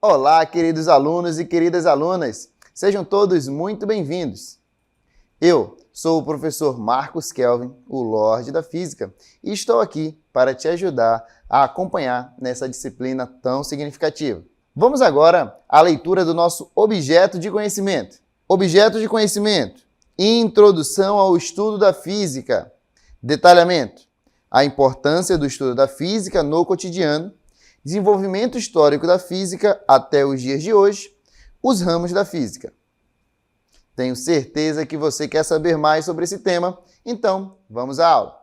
Olá, queridos alunos e queridas alunas, sejam todos muito bem-vindos. Eu sou o professor Marcos Kelvin, o Lorde da Física, e estou aqui para te ajudar a acompanhar nessa disciplina tão significativa. Vamos agora à leitura do nosso objeto de conhecimento. Objeto de conhecimento: Introdução ao estudo da física. Detalhamento: a importância do estudo da física no cotidiano, desenvolvimento histórico da física até os dias de hoje, os ramos da física. Tenho certeza que você quer saber mais sobre esse tema, então vamos à aula.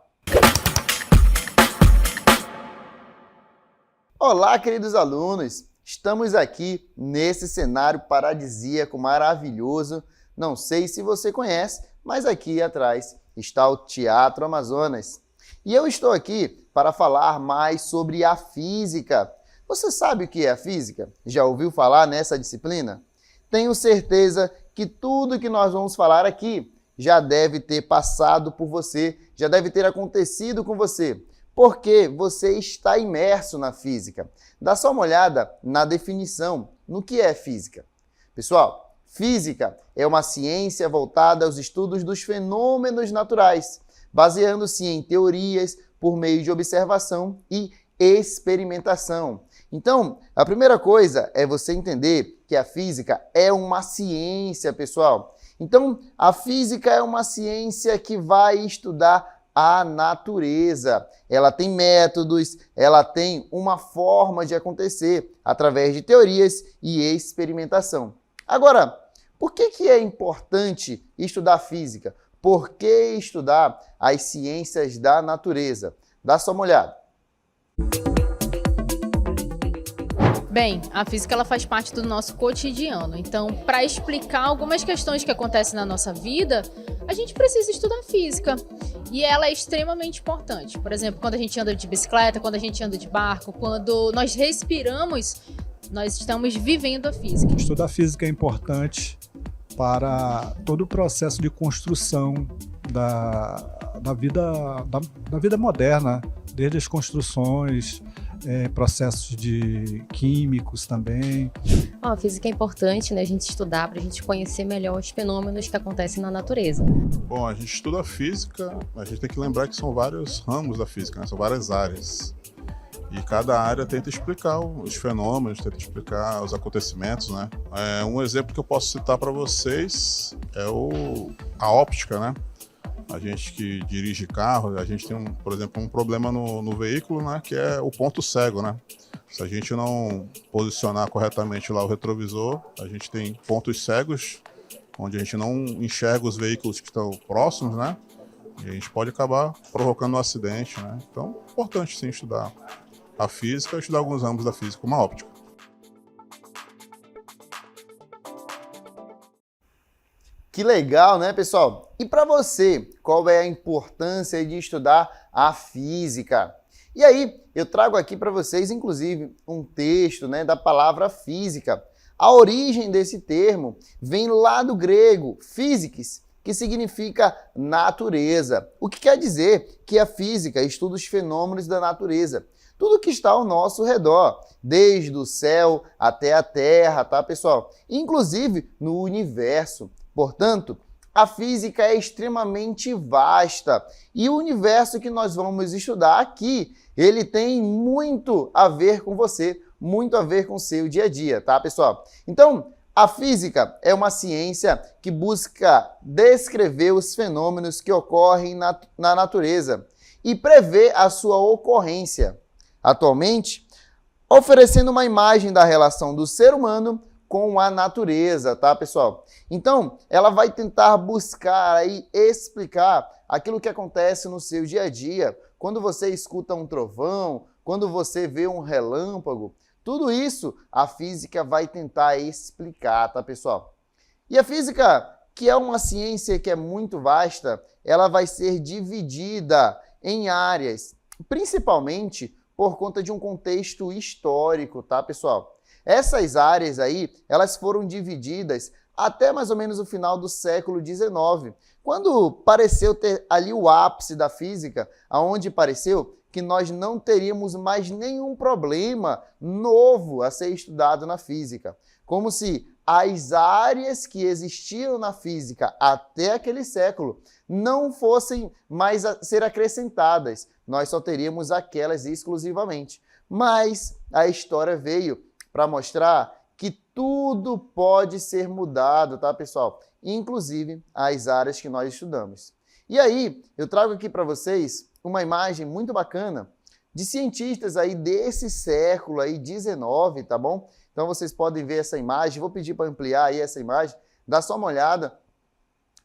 Olá, queridos alunos! Estamos aqui nesse cenário paradisíaco maravilhoso. Não sei se você conhece, mas aqui atrás está o Teatro Amazonas. E eu estou aqui para falar mais sobre a física. Você sabe o que é a física? Já ouviu falar nessa disciplina? Tenho certeza que tudo que nós vamos falar aqui já deve ter passado por você, já deve ter acontecido com você, porque você está imerso na física. Dá só uma olhada na definição, no que é física. Pessoal, física é uma ciência voltada aos estudos dos fenômenos naturais, baseando-se em teorias por meio de observação e experimentação. Então, a primeira coisa é você entender que a física é uma ciência, pessoal. Então, a física é uma ciência que vai estudar a natureza. Ela tem métodos, ela tem uma forma de acontecer através de teorias e experimentação. Agora, por que é importante estudar física? Por que estudar as ciências da natureza? Dá só uma olhada. Bem, a física ela faz parte do nosso cotidiano. Então, para explicar algumas questões que acontecem na nossa vida, a gente precisa estudar física. E ela é extremamente importante. Por exemplo, quando a gente anda de bicicleta, quando a gente anda de barco, quando nós respiramos, nós estamos vivendo a física. Estudar física é importante para todo o processo de construção da vida moderna, desde as construções, processos químicos também. A física é importante, né, a gente estudar para a gente conhecer melhor os fenômenos que acontecem na natureza. Bom, a gente estuda física, a gente tem que lembrar que são vários ramos da física, né? São várias áreas. E cada área tenta explicar os fenômenos, tenta explicar os acontecimentos, né? Um exemplo que eu posso citar para vocês é a óptica, né? A gente que dirige carro, a gente tem, por exemplo, um problema no veículo, né? Que é o ponto cego, né? Se a gente não posicionar corretamente lá o retrovisor, a gente tem pontos cegos, onde a gente não enxerga os veículos que estão próximos, né? E a gente pode acabar provocando um acidente, né? Então, é importante sim estudar a física, estudar alguns ramos da física, como a óptica. Que legal, né, pessoal? E para você, qual é a importância de estudar a física? E aí, eu trago aqui para vocês, inclusive, um texto, né, da palavra física. A origem desse termo vem lá do grego, physikis, que significa natureza. O que quer dizer que a física estuda os fenômenos da natureza. Tudo que está ao nosso redor, desde o céu até a terra, tá, pessoal? Inclusive no universo. Portanto, a física é extremamente vasta e o universo que nós vamos estudar aqui, ele tem muito a ver com você, muito a ver com o seu dia a dia, tá, pessoal? Então, a física é uma ciência que busca descrever os fenômenos que ocorrem na natureza e prever a sua ocorrência. Atualmente, oferecendo uma imagem da relação do ser humano com a natureza, tá, pessoal? Então, ela vai tentar buscar aí explicar aquilo que acontece no seu dia a dia, quando você escuta um trovão, quando você vê um relâmpago, tudo isso a física vai tentar explicar, tá, pessoal? E a física, que é uma ciência que é muito vasta, ela vai ser dividida em áreas, principalmente por conta de um contexto histórico, tá, pessoal? Essas áreas aí, elas foram divididas até mais ou menos o final do século XIX, quando pareceu ter ali o ápice da física, aonde pareceu que nós não teríamos mais nenhum problema novo a ser estudado na física. Como se as áreas que existiam na física até aquele século não fossem mais a ser acrescentadas. Nós só teríamos aquelas exclusivamente. Mas a história veio para mostrar que tudo pode ser mudado, tá, pessoal? Inclusive as áreas que nós estudamos. E aí, eu trago aqui para vocês uma imagem muito bacana de cientistas aí desse século aí 19, tá bom? Então vocês podem ver essa imagem, vou pedir para ampliar aí essa imagem, dá só uma olhada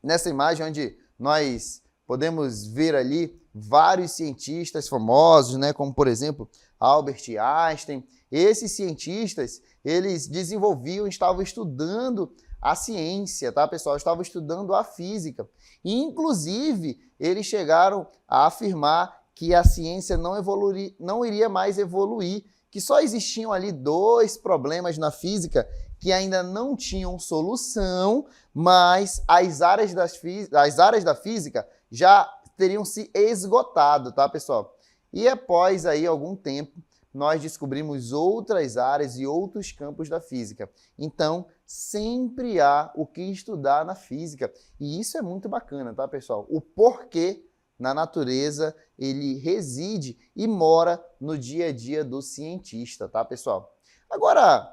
nessa imagem onde nós podemos ver ali vários cientistas famosos, né, como por exemplo Albert Einstein. Esses cientistas, eles desenvolviam, estavam estudando a ciência, tá, pessoal? Estavam estudando a física. E, inclusive, eles chegaram a afirmar que a ciência não iria mais evoluir, que só existiam ali dois problemas na física que ainda não tinham solução, mas as áreas da física já teriam se esgotado, tá, pessoal? E após aí algum tempo, nós descobrimos outras áreas e outros campos da física. Então, sempre há o que estudar na física. E isso é muito bacana, tá, pessoal? O porquê na natureza ele reside e mora no dia a dia do cientista, tá, pessoal? Agora,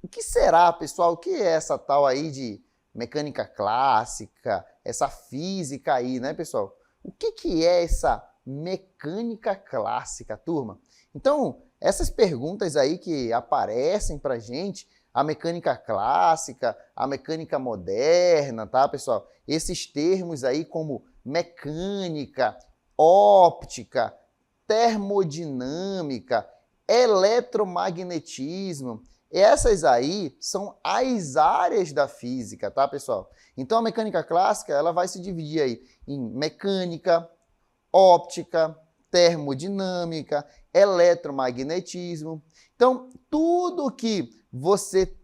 o que será, pessoal? O que é essa tal aí de mecânica clássica, essa física aí, né, pessoal? O que é essa mecânica clássica, turma? Então, essas perguntas aí que aparecem pra gente, a mecânica clássica, a mecânica moderna, tá, pessoal? Esses termos aí como mecânica, óptica, termodinâmica, eletromagnetismo, essas aí são as áreas da física, tá, pessoal? Então, a mecânica clássica, ela vai se dividir aí em mecânica, óptica, termodinâmica, eletromagnetismo. Então, tudo que você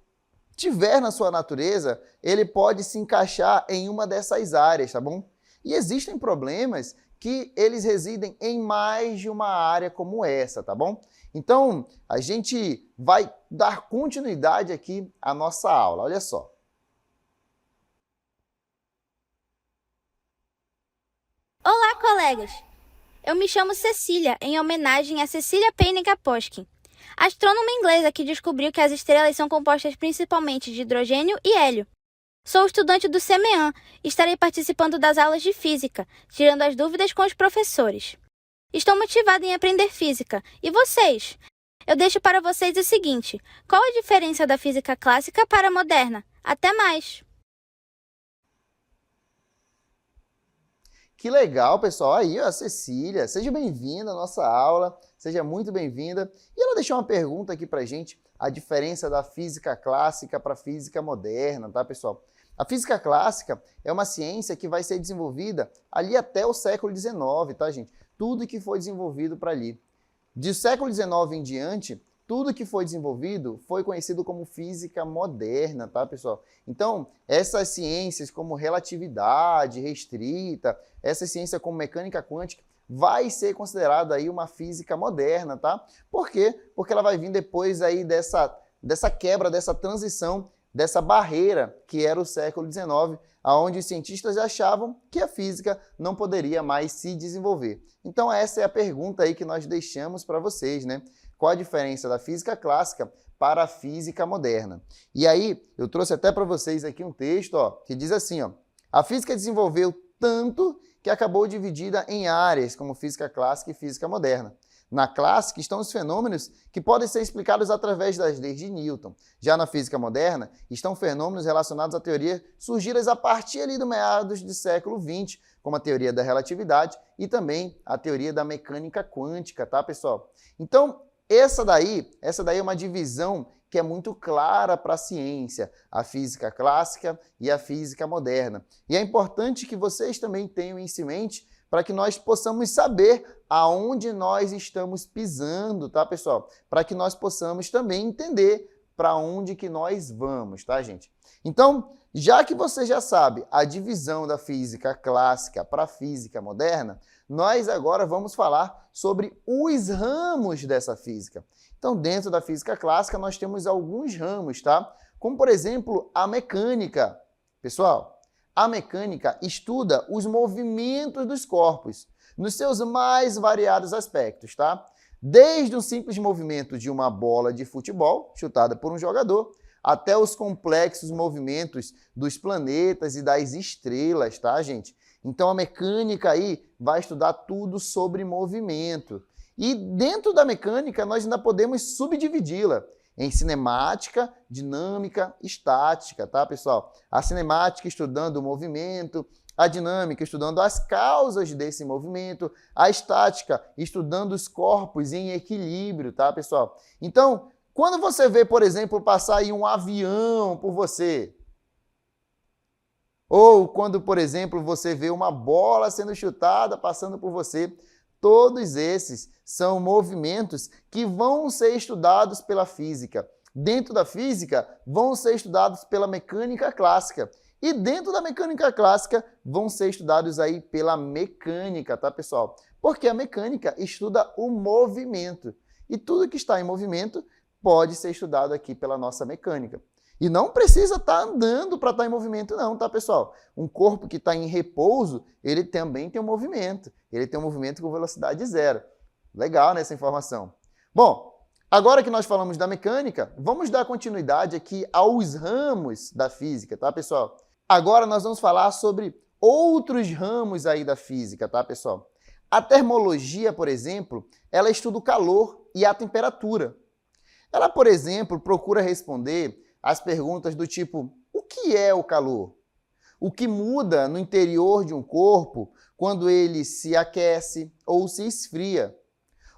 tiver na sua natureza, ele pode se encaixar em uma dessas áreas, tá bom? E existem problemas que eles residem em mais de uma área como essa, tá bom? Então, a gente vai dar continuidade aqui à nossa aula, olha só. Olá, colegas! Eu me chamo Cecília, em homenagem a Cecília Payne-Gaposchkin, astrônoma inglesa que descobriu que as estrelas são compostas principalmente de hidrogênio e hélio. Sou estudante do CMEAN e estarei participando das aulas de física, tirando as dúvidas com os professores. Estou motivada em aprender física. E vocês? Eu deixo para vocês o seguinte: qual a diferença da física clássica para a moderna? Até mais! Que legal, pessoal. Aí, ó, a Cecília. Seja bem-vinda à nossa aula. Seja muito bem-vinda. E ela deixou uma pergunta aqui pra gente, a diferença da física clássica para a física moderna, tá, pessoal? A física clássica é uma ciência que vai ser desenvolvida ali até o século XIX, tá, gente? Tudo que foi desenvolvido para ali. Do século XIX em diante, tudo que foi desenvolvido foi conhecido como física moderna, tá, pessoal? Então, essas ciências como relatividade restrita, essa ciência como mecânica quântica, vai ser considerada aí uma física moderna, tá? Por quê? Porque ela vai vir depois aí dessa quebra, dessa transição, dessa barreira que era o século XIX, onde os cientistas achavam que a física não poderia mais se desenvolver. Então essa é a pergunta aí que nós deixamos para vocês, né? Qual a diferença da física clássica para a física moderna? E aí eu trouxe até para vocês aqui um texto, ó, que diz assim, ó: a física desenvolveu tanto que acabou dividida em áreas como física clássica e física moderna. Na clássica estão os fenômenos que podem ser explicados através das leis de Newton. Já na física moderna estão fenômenos relacionados à teoria surgidas a partir ali do meados do século XX, como a teoria da relatividade e também a teoria da mecânica quântica, tá, pessoal? Então, essa daí é uma divisão que é muito clara para a ciência, a física clássica e a física moderna. E é importante que vocês também tenham isso em mente para que nós possamos saber aonde nós estamos pisando, tá, pessoal? Para que nós possamos também entender para onde que nós vamos, tá, gente? Então, já que você já sabe a divisão da física clássica para a física moderna, nós agora vamos falar sobre os ramos dessa física. Então, dentro da física clássica, nós temos alguns ramos, tá? Como, por exemplo, a mecânica. Pessoal, a mecânica estuda os movimentos dos corpos, nos seus mais variados aspectos, tá? Desde um simples movimento de uma bola de futebol, chutada por um jogador, até os complexos movimentos dos planetas e das estrelas, tá, gente? Então, a mecânica aí vai estudar tudo sobre movimento. E dentro da mecânica, nós ainda podemos subdividi-la em cinemática, dinâmica, estática, tá, pessoal? A cinemática estudando o movimento, a dinâmica estudando as causas desse movimento, a estática estudando os corpos em equilíbrio, tá, pessoal? Então, quando você vê, por exemplo, passar aí um avião por você, ou quando, por exemplo, você vê uma bola sendo chutada passando por você, todos esses são movimentos que vão ser estudados pela física. Dentro da física, vão ser estudados pela mecânica clássica. E dentro da mecânica clássica, vão ser estudados aí pela mecânica, tá, pessoal? Porque a mecânica estuda o movimento. E tudo que está em movimento pode ser estudado aqui pela nossa mecânica. E não precisa estar andando para estar em movimento não, tá, pessoal? Um corpo que está em repouso, ele também tem um movimento. Ele tem um movimento com velocidade zero. Legal, né, essa informação? Bom, agora que nós falamos da mecânica, vamos dar continuidade aqui aos ramos da física, tá, pessoal? Agora nós vamos falar sobre outros ramos aí da física, tá, pessoal? A termologia, por exemplo, ela estuda o calor e a temperatura. Ela, por exemplo, procura responder as perguntas do tipo: o que é o calor? O que muda no interior de um corpo quando ele se aquece ou se esfria?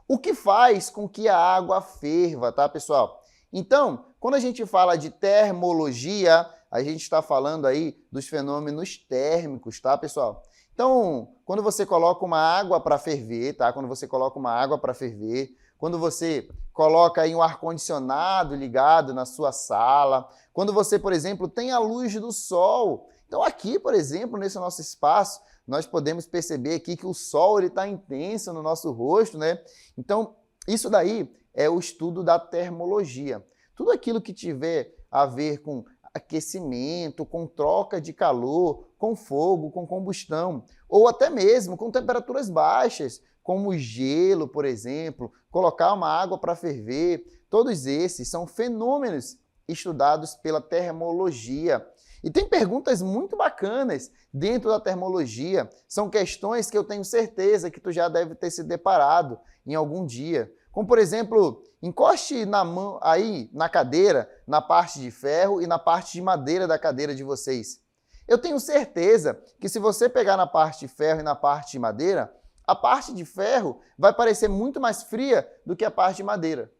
O que faz com que a água ferva, tá, pessoal? Então, quando a gente fala de termologia, a gente está falando aí dos fenômenos térmicos, tá, pessoal? Então, quando você coloca uma água para ferver, tá? Quando você coloca uma água para ferver, quando você coloca aí um ar-condicionado ligado na sua sala, quando você, por exemplo, tem a luz do sol. Então aqui, por exemplo, nesse nosso espaço, nós podemos perceber aqui que o sol está intenso no nosso rosto, né? Então, isso daí é o estudo da termologia. Tudo aquilo que tiver a ver com aquecimento, com troca de calor, com fogo, com combustão, ou até mesmo com temperaturas baixas, como gelo, por exemplo, colocar uma água para ferver, todos esses são fenômenos estudados pela termologia. E tem perguntas muito bacanas dentro da termologia, são questões que eu tenho certeza que tu já deve ter se deparado em algum dia. Como, por exemplo, encoste na mão aí na cadeira, na parte de ferro e na parte de madeira da cadeira de vocês. Eu tenho certeza que se você pegar na parte de ferro e na parte de madeira, a parte de ferro vai parecer muito mais fria do que a parte de madeira.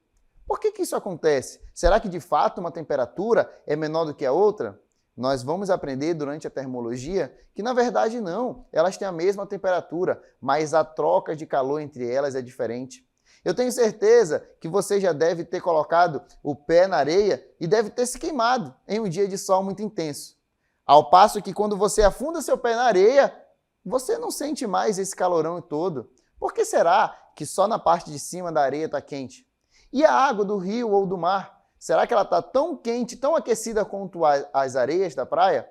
Por que isso acontece? Será que de fato uma temperatura é menor do que a outra? Nós vamos aprender durante a termologia que na verdade não, elas têm a mesma temperatura, mas a troca de calor entre elas é diferente. Eu tenho certeza que você já deve ter colocado o pé na areia e deve ter se queimado em um dia de sol muito intenso. Ao passo que quando você afunda seu pé na areia, você não sente mais esse calorão todo. Por que será que só na parte de cima da areia está quente? E a água do rio ou do mar? Será que ela está tão quente, tão aquecida quanto as areias da praia?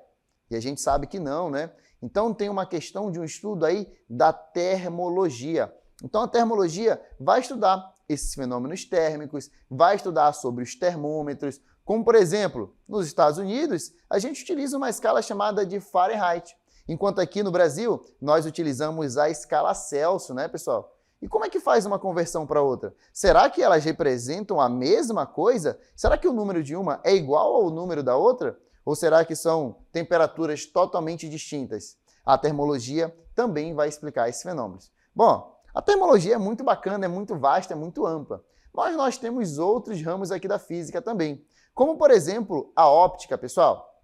E a gente sabe que não, né? Então tem uma questão de um estudo aí da termologia. Então a termologia vai estudar esses fenômenos térmicos, vai estudar sobre os termômetros, como por exemplo, nos Estados Unidos, a gente utiliza uma escala chamada de Fahrenheit, enquanto aqui no Brasil nós utilizamos a escala Celsius, né, pessoal? E como é que faz uma conversão para outra? Será que elas representam a mesma coisa? Será que o número de uma é igual ao número da outra? Ou será que são temperaturas totalmente distintas? A termologia também vai explicar esses fenômenos. Bom, a termologia é muito bacana, é muito vasta, é muito ampla. Mas nós temos outros ramos aqui da física também, como por exemplo a óptica, pessoal.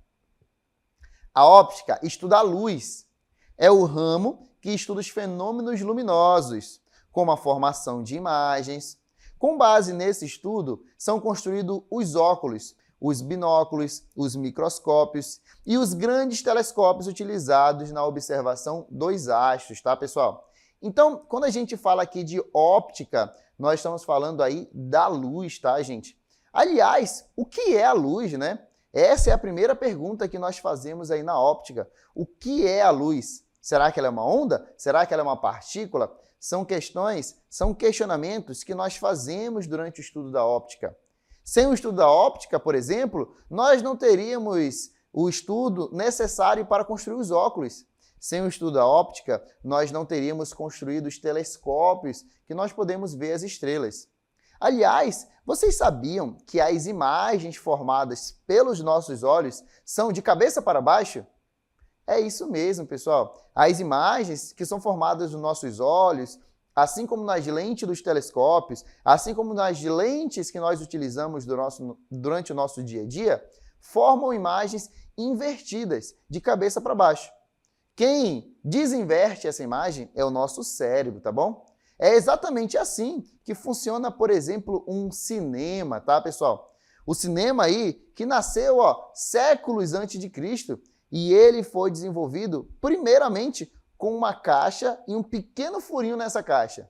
A óptica estuda a luz. É o ramo que estuda os fenômenos luminosos, como a formação de imagens, Com base nesse estudo, são construídos os óculos, os binóculos, os microscópios e os grandes telescópios utilizados na observação dos astros, tá, pessoal? Então, quando a gente fala aqui de óptica, nós estamos falando aí da luz, tá, gente? Aliás, o que é a luz, né? Essa é a primeira pergunta que nós fazemos aí na óptica. O que é a luz? Será que ela é uma onda? Será que ela é uma partícula? São questionamentos que nós fazemos durante o estudo da óptica. Sem o estudo da óptica, por exemplo, nós não teríamos o estudo necessário para construir os óculos. Sem o estudo da óptica, nós não teríamos construído os telescópios que nós podemos ver as estrelas. Aliás, vocês sabiam que as imagens formadas pelos nossos olhos são de cabeça para baixo? É isso mesmo, pessoal. As imagens que são formadas nos nossos olhos, assim como nas lentes dos telescópios, assim como nas lentes que nós utilizamos durante o nosso dia a dia, formam imagens invertidas, de cabeça para baixo. Quem desinverte essa imagem é o nosso cérebro, tá bom? É exatamente assim que funciona, por exemplo, um cinema, tá, pessoal? O cinema aí que nasceu, séculos antes de Cristo, e ele foi desenvolvido primeiramente com uma caixa e um pequeno furinho nessa caixa.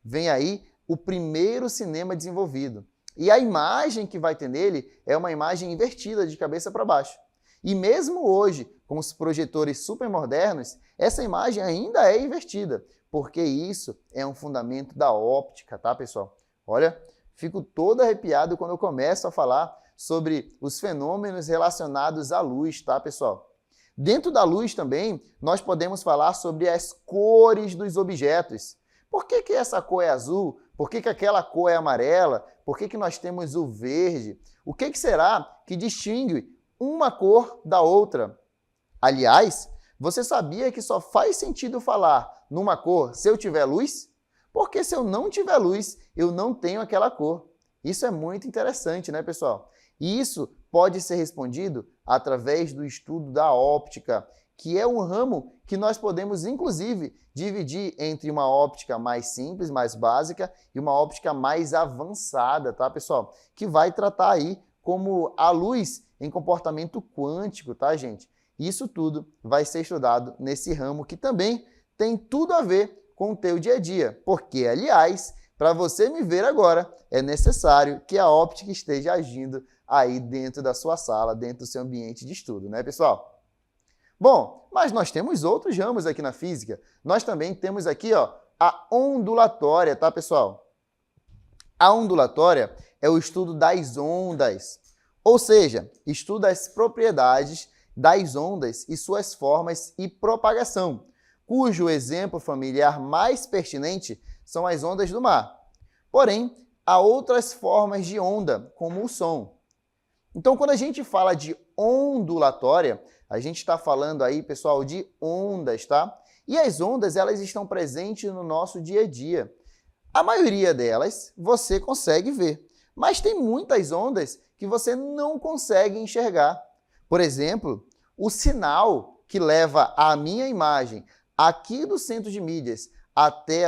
Vem aí o primeiro cinema desenvolvido. E a imagem que vai ter nele é uma imagem invertida, de cabeça para baixo. E mesmo hoje, com os projetores super modernos, essa imagem ainda é invertida, porque isso é um fundamento da óptica, tá, pessoal? Olha, fico todo arrepiado quando eu começo a falar sobre os fenômenos relacionados à luz, tá, pessoal? Dentro da luz também, nós podemos falar sobre as cores dos objetos. Por que essa cor é azul? Por que aquela cor é amarela? Por que nós temos o verde? O que será que distingue uma cor da outra? Aliás, você sabia que só faz sentido falar numa cor se eu tiver luz? Porque se eu não tiver luz, eu não tenho aquela cor. Isso é muito interessante, né, pessoal? E isso pode ser respondido através do estudo da óptica, que é um ramo que nós podemos, inclusive, dividir entre uma óptica mais simples, mais básica, e uma óptica mais avançada, tá, pessoal? Que vai tratar aí como a luz em comportamento quântico, tá, gente? Isso tudo vai ser estudado nesse ramo que também tem tudo a ver com o teu dia a dia, porque, aliás, para você me ver agora, é necessário que a óptica esteja agindo aí dentro da sua sala, dentro do seu ambiente de estudo, né, pessoal? Bom, mas nós temos outros ramos aqui na física. Nós também temos aqui, a ondulatória, tá, pessoal? A ondulatória é o estudo das ondas, ou seja, estuda as propriedades das ondas e suas formas e propagação, cujo exemplo familiar mais pertinente são as ondas do mar. Porém, há outras formas de onda, como o som. Então, quando a gente fala de ondulatória, a gente está falando aí, pessoal, de ondas, tá? E as ondas, elas estão presentes no nosso dia a dia. A maioria delas você consegue ver, mas tem muitas ondas que você não consegue enxergar. Por exemplo, o sinal que leva a minha imagem aqui do centro de mídias até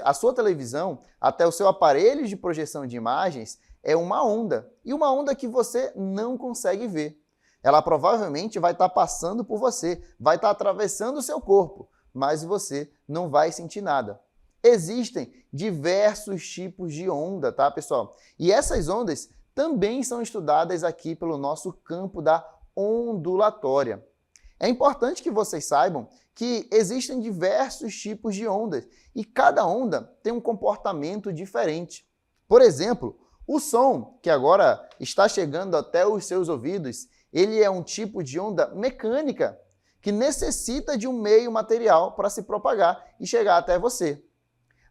a sua televisão, até o seu aparelho de projeção de imagens, é uma onda. E uma onda que você não consegue ver. Ela provavelmente vai estar passando por você, vai estar atravessando o seu corpo, mas você não vai sentir nada. Existem diversos tipos de onda, tá, pessoal? E essas ondas também são estudadas aqui pelo nosso campo da ondulatória. É importante que vocês saibam que existem diversos tipos de ondas e cada onda tem um comportamento diferente. Por exemplo, o som, que agora está chegando até os seus ouvidos, ele é um tipo de onda mecânica que necessita de um meio material para se propagar e chegar até você.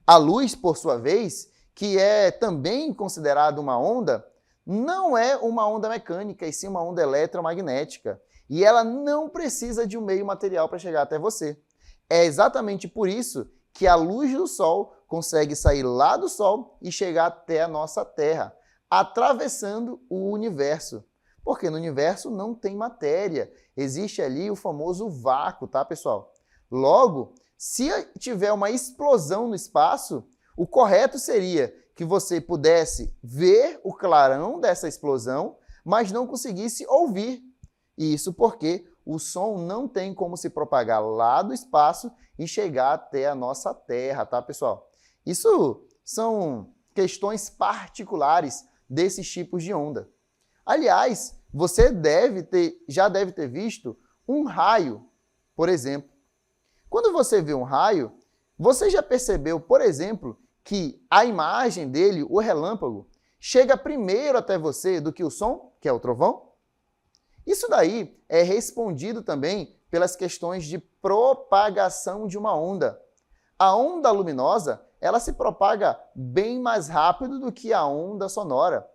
A luz, por sua vez, que é também considerada uma onda, não é uma onda mecânica, e sim uma onda eletromagnética. E ela não precisa de um meio material para chegar até você. É exatamente por isso que a luz do Sol consegue sair lá do Sol e chegar até a nossa Terra, atravessando o universo. Porque no universo não tem matéria, existe ali o famoso vácuo, tá, pessoal? Logo, se tiver uma explosão no espaço, o correto seria que você pudesse ver o clarão dessa explosão, mas não conseguisse ouvir. E isso porque o som não tem como se propagar lá do espaço e chegar até a nossa Terra, tá, pessoal? Isso são questões particulares desses tipos de onda. Aliás, você já deve ter visto um raio, por exemplo. Quando você vê um raio, você já percebeu, por exemplo, que a imagem dele, o relâmpago, chega primeiro até você do que o som, que é o trovão? Isso daí é respondido também pelas questões de propagação de uma onda. A onda luminosa, ela se propaga bem mais rápido do que a onda sonora.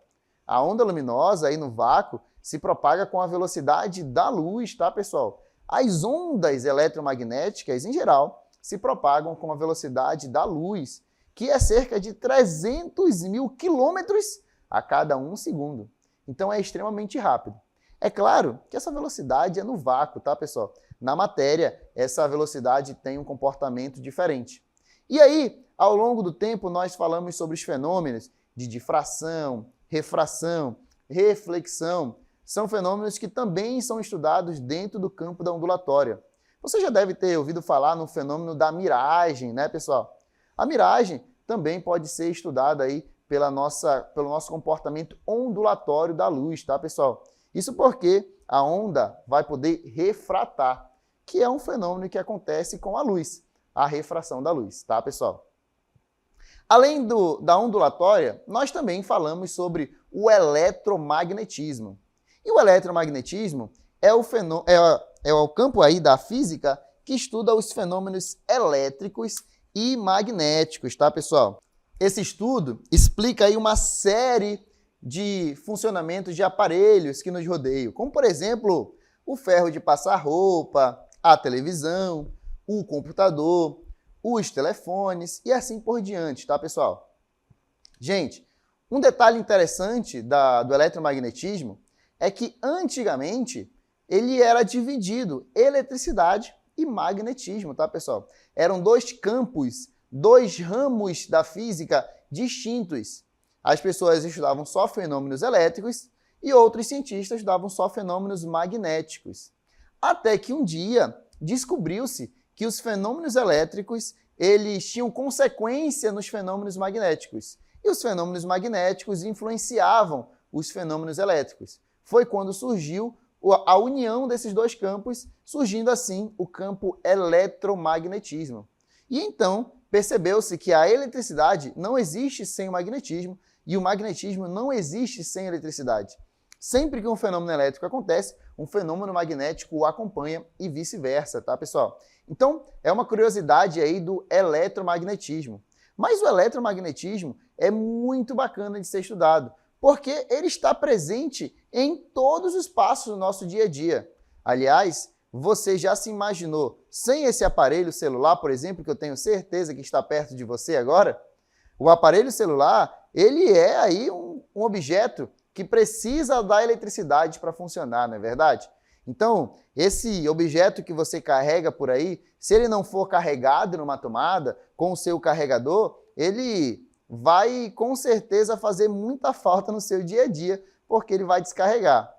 A onda luminosa aí no vácuo se propaga com a velocidade da luz, tá, pessoal? As ondas eletromagnéticas, em geral, se propagam com a velocidade da luz, que é cerca de 300 mil quilômetros a cada 1 segundo. Então é extremamente rápido. É claro que essa velocidade é no vácuo, tá, pessoal? Na matéria, essa velocidade tem um comportamento diferente. E aí, ao longo do tempo, nós falamos sobre os fenômenos de difração, refração, reflexão. São fenômenos que também são estudados dentro do campo da ondulatória. Você já deve ter ouvido falar no fenômeno da miragem, né, pessoal? A miragem também pode ser estudada aí pelo nosso comportamento ondulatório da luz, tá, pessoal? Isso porque a onda vai poder refratar, que é um fenômeno que acontece com a luz, a refração da luz, tá, pessoal? Além da ondulatória, nós também falamos sobre o eletromagnetismo. E o eletromagnetismo é o campo aí da física que estuda os fenômenos elétricos e magnéticos, tá, pessoal? Esse estudo explica aí uma série de funcionamentos de aparelhos que nos rodeiam, como, por exemplo, o ferro de passar roupa, a televisão, o computador, os telefones e assim por diante, tá, pessoal? Gente, um detalhe interessante do eletromagnetismo é que antigamente ele era dividido eletricidade e magnetismo, tá, pessoal? Eram dois campos, dois ramos da física distintos. As pessoas estudavam só fenômenos elétricos e outros cientistas estudavam só fenômenos magnéticos. Até que um dia descobriu-se que os fenômenos elétricos eles tinham consequência nos fenômenos magnéticos. E os fenômenos magnéticos influenciavam os fenômenos elétricos. Foi quando surgiu a união desses dois campos, surgindo assim o campo eletromagnetismo. E então percebeu-se que a eletricidade não existe sem o magnetismo e o magnetismo não existe sem eletricidade. Sempre que um fenômeno elétrico acontece, um fenômeno magnético o acompanha e vice-versa, tá, pessoal? Então, é uma curiosidade aí do eletromagnetismo. Mas o eletromagnetismo é muito bacana de ser estudado, porque ele está presente em todos os passos do nosso dia a dia. Aliás, você já se imaginou sem esse aparelho celular, por exemplo, que eu tenho certeza que está perto de você agora? O aparelho celular, ele é aí um objeto que precisa da eletricidade para funcionar, não é verdade? Então, esse objeto que você carrega por aí, se ele não for carregado numa tomada com o seu carregador, ele vai com certeza fazer muita falta no seu dia a dia, porque ele vai descarregar.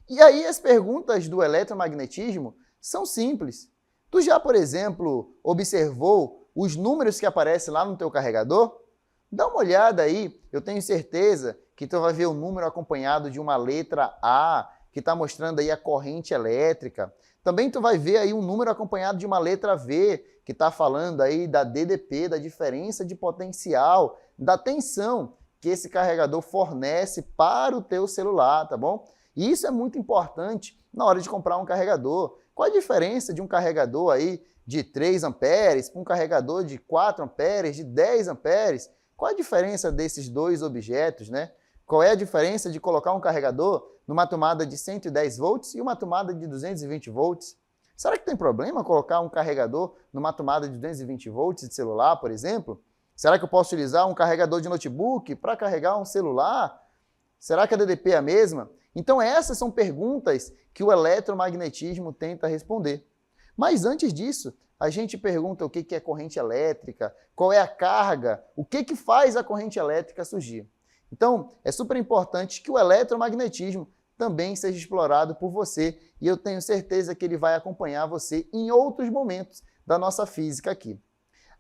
E aí as perguntas do eletromagnetismo são simples. Tu já, por exemplo, observou os números que aparecem lá no teu carregador? Dá uma olhada aí, eu tenho certeza que tu vai ver o número acompanhado de uma letra A, que está mostrando aí a corrente elétrica. Também tu vai ver aí um número acompanhado de uma letra V, que está falando aí da DDP, da diferença de potencial, da tensão que esse carregador fornece para o teu celular, tá bom? E isso é muito importante na hora de comprar um carregador. Qual a diferença de um carregador aí de 3 amperes para um carregador de 4 amperes, de 10 amperes? Qual a diferença desses dois objetos, né? Qual é a diferença de colocar um carregador numa tomada de 110 volts e uma tomada de 220 volts? Será que tem problema colocar um carregador numa tomada de 220 volts de celular, por exemplo? Será que eu posso utilizar um carregador de notebook para carregar um celular? Será que a DDP é a mesma? Então essas são perguntas que o eletromagnetismo tenta responder. Mas antes disso, a gente pergunta o que é corrente elétrica, qual é a carga, o que faz a corrente elétrica surgir. Então, é super importante que o eletromagnetismo também seja explorado por você e eu tenho certeza que ele vai acompanhar você em outros momentos da nossa física aqui.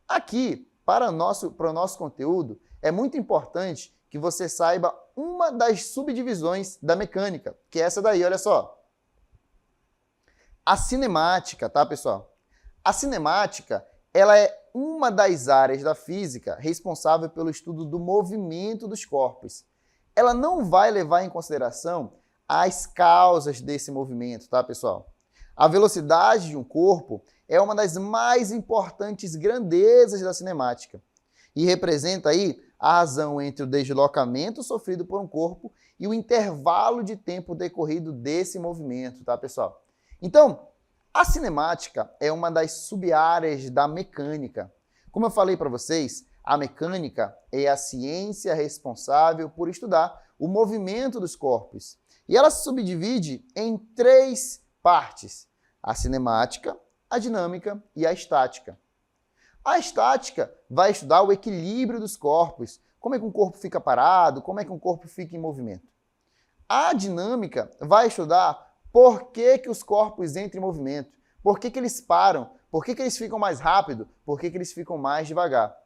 Aqui, para o nosso conteúdo, é muito importante que você saiba uma das subdivisões da mecânica, que é essa daí, olha só. A cinemática, tá, pessoal? A cinemática, ela é uma das áreas da física responsável pelo estudo do movimento dos corpos. Ela não vai levar em consideração as causas desse movimento, tá, pessoal? A velocidade de um corpo é uma das mais importantes grandezas da cinemática e representa aí a razão entre o deslocamento sofrido por um corpo e o intervalo de tempo decorrido desse movimento, tá, pessoal? Então, a cinemática é uma das sub-áreas da mecânica. Como eu falei para vocês, a mecânica é a ciência responsável por estudar o movimento dos corpos. E ela se subdivide em 3 partes: a cinemática, a dinâmica e a estática. A estática vai estudar o equilíbrio dos corpos, como é que um corpo fica parado, como é que um corpo fica em movimento. A dinâmica vai estudar por que os corpos entram em movimento, por que eles param, por que eles ficam mais rápido, por que eles ficam mais devagar.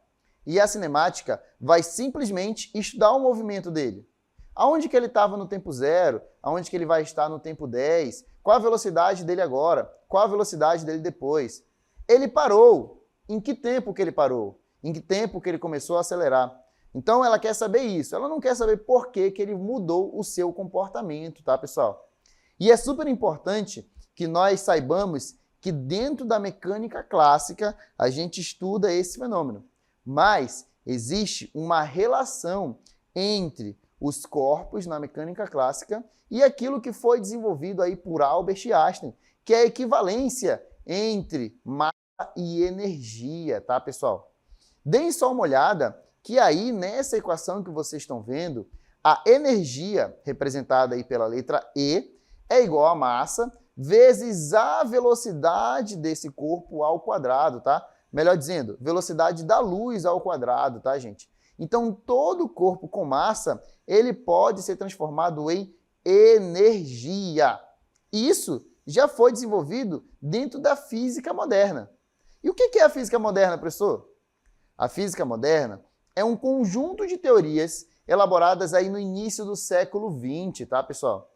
E a cinemática vai simplesmente estudar o movimento dele. Aonde que ele estava no tempo 0, aonde que ele vai estar no tempo 10, qual a velocidade dele agora, qual a velocidade dele depois. Ele parou, em que tempo que ele parou, em que tempo que ele começou a acelerar. Então ela quer saber isso, ela não quer saber por que ele mudou o seu comportamento, tá, pessoal? E é super importante que nós saibamos que dentro da mecânica clássica a gente estuda esse fenômeno, mas existe uma relação entre os corpos na mecânica clássica e aquilo que foi desenvolvido aí por Albert Einstein, que é a equivalência entre massa e energia, tá, pessoal? Deem só uma olhada que aí nessa equação que vocês estão vendo, a energia, representada aí pela letra E, é igual a massa vezes a velocidade desse corpo ao quadrado, tá? Melhor dizendo, velocidade da luz ao quadrado, tá, gente? Então, todo corpo com massa, ele pode ser transformado em energia. Isso já foi desenvolvido dentro da física moderna. E o que é a física moderna, professor? A física moderna é um conjunto de teorias elaboradas aí no início do século XX, tá, pessoal?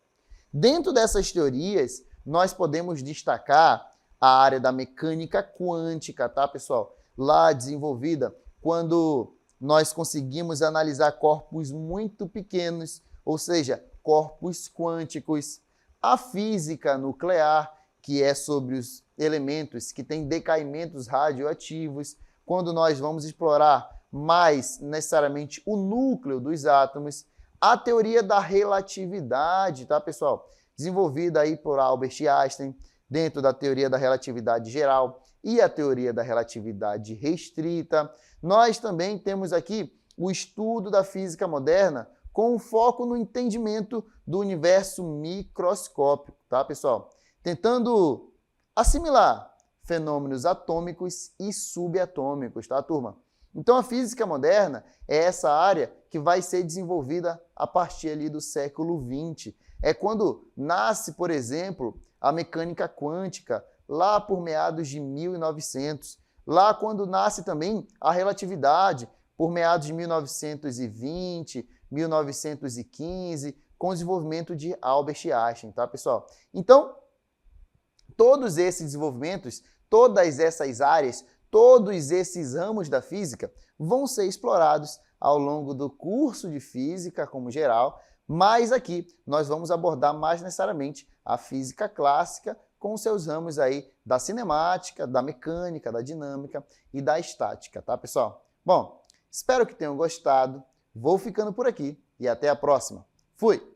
Dentro dessas teorias, nós podemos destacar a área da mecânica quântica, tá, pessoal? Lá desenvolvida quando nós conseguimos analisar corpos muito pequenos, ou seja, corpos quânticos. A física nuclear, que é sobre os elementos que têm decaimentos radioativos, quando nós vamos explorar mais necessariamente o núcleo dos átomos. A teoria da relatividade, tá, pessoal? Desenvolvida aí por Albert Einstein, dentro da teoria da relatividade geral e a teoria da relatividade restrita. Nós também temos aqui o estudo da física moderna com foco no entendimento do universo microscópico, tá, pessoal? Tentando assimilar fenômenos atômicos e subatômicos, tá, turma? Então, a física moderna é essa área que vai ser desenvolvida a partir ali do século XX. É quando nasce, por exemplo, a mecânica quântica, lá por meados de 1900. Lá quando nasce também a relatividade, por meados de 1920, 1915, com o desenvolvimento de Albert Einstein, tá, pessoal? Então, todos esses desenvolvimentos, todas essas áreas, todos esses ramos da física vão ser explorados ao longo do curso de física como geral, mas aqui nós vamos abordar mais necessariamente a física clássica com seus ramos aí da cinemática, da mecânica, da dinâmica e da estática, tá, pessoal? Bom, espero que tenham gostado, vou ficando por aqui e até a próxima. Fui!